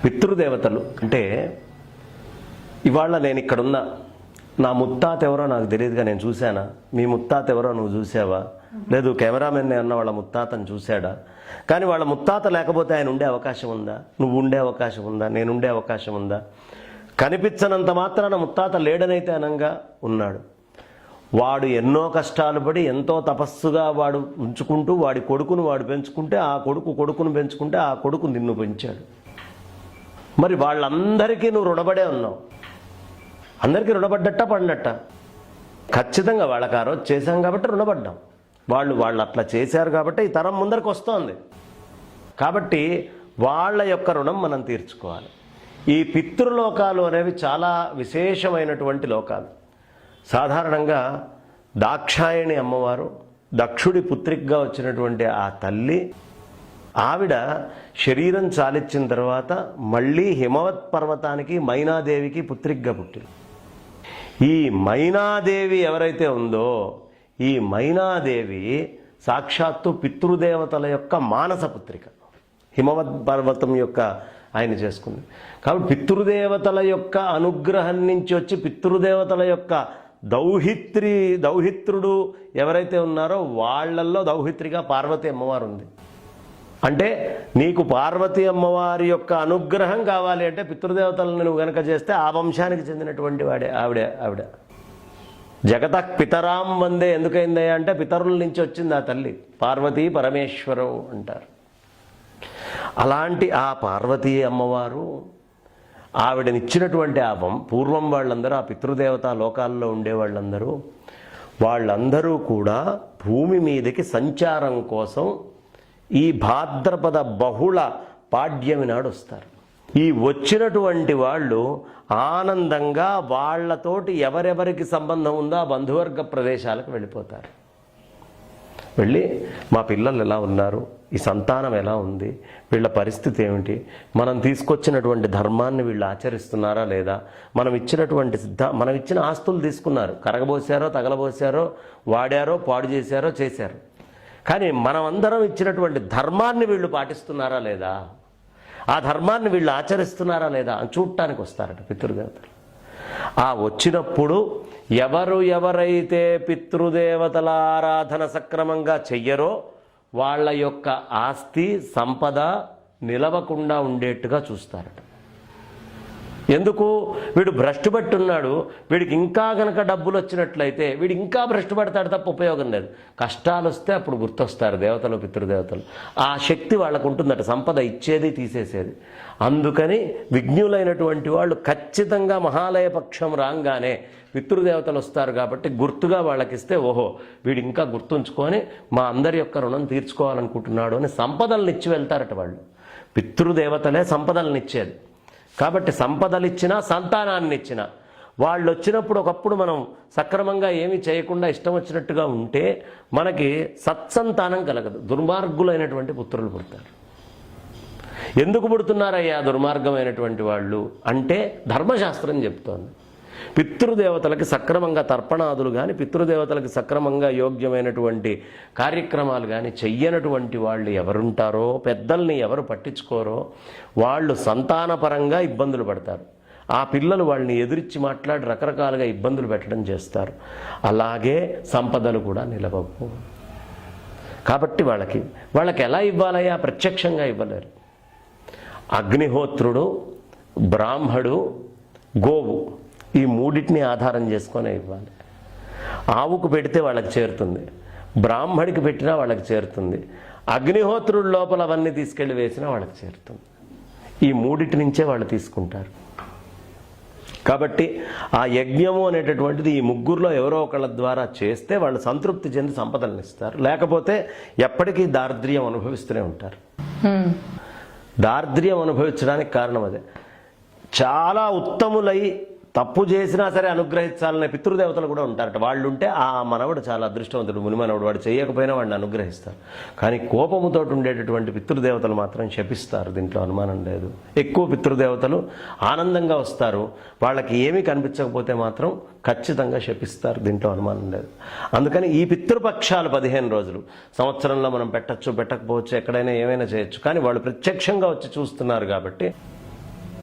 పితృదేవతలు అంటే ఇవాళ నేను ఇక్కడున్నా, నా ముత్తాత ఎవరో నాకు తెలియదుగా, నేను చూశానా? మీ ముత్తాత ఎవరో నువ్వు చూసావా? లేదు కెమెరామెన్ అన్న వాళ్ళ ముత్తాతను చూశాడా? కానీ వాళ్ళ ముత్తాత లేకపోతే ఆయన ఉండే అవకాశం ఉందా? నువ్వు ఉండే అవకాశం ఉందా? నేను ఉండే అవకాశం ఉందా? కనిపించనంత మాత్రాన ముత్తాత లేడనైతే అనంగా ఉన్నాడు. వాడు ఎన్నో కష్టాలు పడి ఎంతో తపస్సుగా వాడు ఉంచుకుంటూ వాడి కొడుకును వాడు పెంచుకుంటే ఆ కొడుకును పెంచుకుంటే ఆ కొడుకు నిన్ను పెంచాడు. మరి వాళ్ళందరికీ నువ్వు రుణపడే ఉన్నావు. అందరికీ రుణపడ్డట్ట పడినట్ట? ఖచ్చితంగా వాళ్ళకి ఆ రోజు చేశాం కాబట్టి రుణపడ్డాం. వాళ్ళు అట్లా చేశారు కాబట్టి ఈ తరం ముందరికి వస్తోంది. కాబట్టి వాళ్ళ యొక్క రుణం మనం తీర్చుకోవాలి. ఈ పితృలోకాలు అనేవి చాలా విశేషమైనటువంటి లోకాలు. సాధారణంగా దాక్షాయణి అమ్మవారు, దక్షుడి పుత్రికగా వచ్చినటువంటి ఆ తల్లి, ఆవిడ శరీరం చాలిచ్చిన తర్వాత మళ్ళీ హిమవత్ పర్వతానికి మైనాదేవికి పుత్రికగా పుట్టింది. ఈ మైనాదేవి ఎవరైతే ఉందో, ఈ మైనాదేవి సాక్షాత్తు పితృదేవతల యొక్క మానస పుత్రిక. హిమవత్ పర్వతం యొక్క ఆయన చేసుకుంది. కాబట్టి పితృదేవతల యొక్క అనుగ్రహం నుంచి వచ్చి పితృదేవతల యొక్క దౌహిత్రుడు ఎవరైతే ఉన్నారో వాళ్ళల్లో దౌహిత్రిగా పార్వతీ అమ్మవారు ఉంది. అంటే నీకు పార్వతీ అమ్మవారి యొక్క అనుగ్రహం కావాలి అంటే పితృదేవతలను నువ్వు గనక చేస్తే ఆ వంశానికి చెందినటువంటి వాడే ఆవిడ. జగత పితరాం వందే ఎందుకైందయ్యా అంటే పితరుల నుంచి వచ్చింది ఆ తల్లి. పార్వతీ పరమేశ్వరం అంటారు. అలాంటి ఆ పార్వతీ అమ్మవారు ఆవిడనిచ్చినటువంటి పూర్వం వాళ్ళందరూ, ఆ పితృదేవత లోకాల్లో ఉండే వాళ్ళందరూ కూడా భూమి మీదకి సంచారం కోసం ఈ భాద్రపద బహుళ పాడ్యమి నాడు వస్తారు. ఈ వచ్చినటువంటి వాళ్ళు ఆనందంగా వాళ్ళతోటి ఎవరెవరికి సంబంధం ఉందో ఆ బంధువర్గ ప్రదేశాలకు వెళ్ళిపోతారు. వెళ్ళి మా పిల్లలు ఎలా ఉన్నారు, ఈ సంతానం ఎలా ఉంది, వీళ్ళ పరిస్థితి ఏమిటి, మనం తీసుకొచ్చినటువంటి ధర్మాన్ని వీళ్ళు ఆచరిస్తున్నారా లేదా, మనం ఇచ్చిన ఆస్తులు తీసుకున్నారు, కరగబోసారో తగలబోసారో వాడారో పాడు చేశారో. కానీ మనమందరం ఇచ్చినటువంటి ధర్మాన్ని వీళ్ళు పాటిస్తున్నారా లేదా, ఆ ధర్మాన్ని వీళ్ళు ఆచరిస్తున్నారా లేదా అని చూడటానికి వస్తారట పితృదేవతలు. ఆ వచ్చినప్పుడు ఎవరైతే పితృదేవతల ఆరాధన సక్రమంగా చెయ్యరో వాళ్ళ యొక్క ఆస్తి సంపద నిలవకుండా ఉండేట్టుగా చూస్తారట. ఎందుకు? వీడు భ్రష్టుపట్టున్నాడు, వీడికి ఇంకా గనక డబ్బులు వచ్చినట్లయితే వీడు ఇంకా భ్రష్టుపడతాడు తప్ప ఉపయోగం లేదు. కష్టాలు వస్తే అప్పుడు గుర్తొస్తారు దేవతలు, పితృదేవతలు. ఆ శక్తి వాళ్ళకు ఉంటుందట, సంపద ఇచ్చేది తీసేసేది. అందుకని విజ్ఞులైనటువంటి వాళ్ళు ఖచ్చితంగా మహాలయ పక్షం రాగానే పితృదేవతలు వస్తారు కాబట్టి గుర్తుగా వాళ్ళకిస్తే ఓహో వీడు ఇంకా గుర్తుంచుకొని మా అందరి యొక్క రుణం తీర్చుకోవాలనుకుంటున్నాడు అని సంపదలను ఇచ్చి వెళ్తారట వాళ్ళు. పితృదేవతలే సంపదలను ఇచ్చేది. కాబట్టి సంపదలు ఇచ్చినా సంతానాన్ని ఇచ్చినా వాళ్ళు వచ్చినప్పుడు ఒకప్పుడు మనం సక్రమంగా ఏమీ చేయకుండా ఇష్టం వచ్చినట్టుగా ఉంటే మనకి సత్సంతానం కలగదు. దుర్మార్గులైనటువంటి పుత్రులు పుడతారు. ఎందుకు పుడుతున్నారయ్యా దుర్మార్గమైనటువంటి వాళ్ళు అంటే ధర్మశాస్త్రం చెప్తోంది. పితృదేవతలకి సక్రమంగా తర్పణాదులు కానీ పితృదేవతలకి సక్రమంగా యోగ్యమైనటువంటి కార్యక్రమాలు కానీ చెయ్యనటువంటి వాళ్ళు ఎవరుంటారో, పెద్దల్ని ఎవరు పట్టించుకోరో వాళ్ళు సంతానపరంగా ఇబ్బందులు పడతారు. ఆ పిల్లలు వాళ్ళని ఎదురిచ్చి మాట్లాడి రకరకాలుగా ఇబ్బందులు పెట్టడం చేస్తారు. అలాగే సంపదలు కూడా నిలవవు. కాబట్టి వాళ్ళకి ఎలా ఇవ్వాలయ్యా? ప్రత్యక్షంగా ఇవ్వలేరు. అగ్నిహోత్రుడు, బ్రాహ్మడు, గోవు ఈ మూడింటిని ఆధారం చేసుకొని ఇవ్వాలి. ఆవుకు పెడితే వాళ్ళకి చేరుతుంది, బ్రాహ్మడికి పెట్టినా వాళ్ళకి చేరుతుంది, అగ్నిహోత్రుడి లోపల అవన్నీ తీసుకెళ్ళి వేసినా వాళ్ళకి చేరుతుంది. ఈ మూడింటి నుంచే వాళ్ళు తీసుకుంటారు. కాబట్టి ఆ యజ్ఞము అనేటటువంటిది ఈ ముగ్గురులో ఎవరో ఒకళ్ళ ద్వారా చేస్తే వాళ్ళు సంతృప్తి చెంది సంపదలను ఇస్తారు. లేకపోతే ఎప్పటికీ దారిద్ర్యం అనుభవిస్తూనే ఉంటారు. దారిద్ర్యం అనుభవించడానికి కారణం అదే. చాలా ఉత్తములై తప్పు చేసినా సరే అనుగ్రహించాలనే పితృదేవతలు కూడా ఉంటారట. వాళ్ళు ఉంటే ఆ మనవడు చాలా అదృష్టవంతుడు, మునిమనవుడు, వాడు చేయకపోయినా వాడిని అనుగ్రహిస్తారు. కానీ కోపముతో ఉండేటటువంటి పితృదేవతలు మాత్రం శపిస్తారు. దీంట్లో అనుమానం లేదు. ఎక్కువ పితృదేవతలు ఆనందంగా వస్తారు, వాళ్ళకి ఏమీ కనిపించకపోతే మాత్రం ఖచ్చితంగా శపిస్తారు. దీంట్లో అనుమానం లేదు. అందుకని ఈ పితృపక్షాలు 15 రోజులు సంవత్సరంలో మనం పెట్టచ్చు, పెట్టకపోవచ్చు, ఎక్కడైనా ఏమైనా చేయొచ్చు. కానీ వాళ్ళు ప్రత్యక్షంగా వచ్చి చూస్తున్నారు కాబట్టి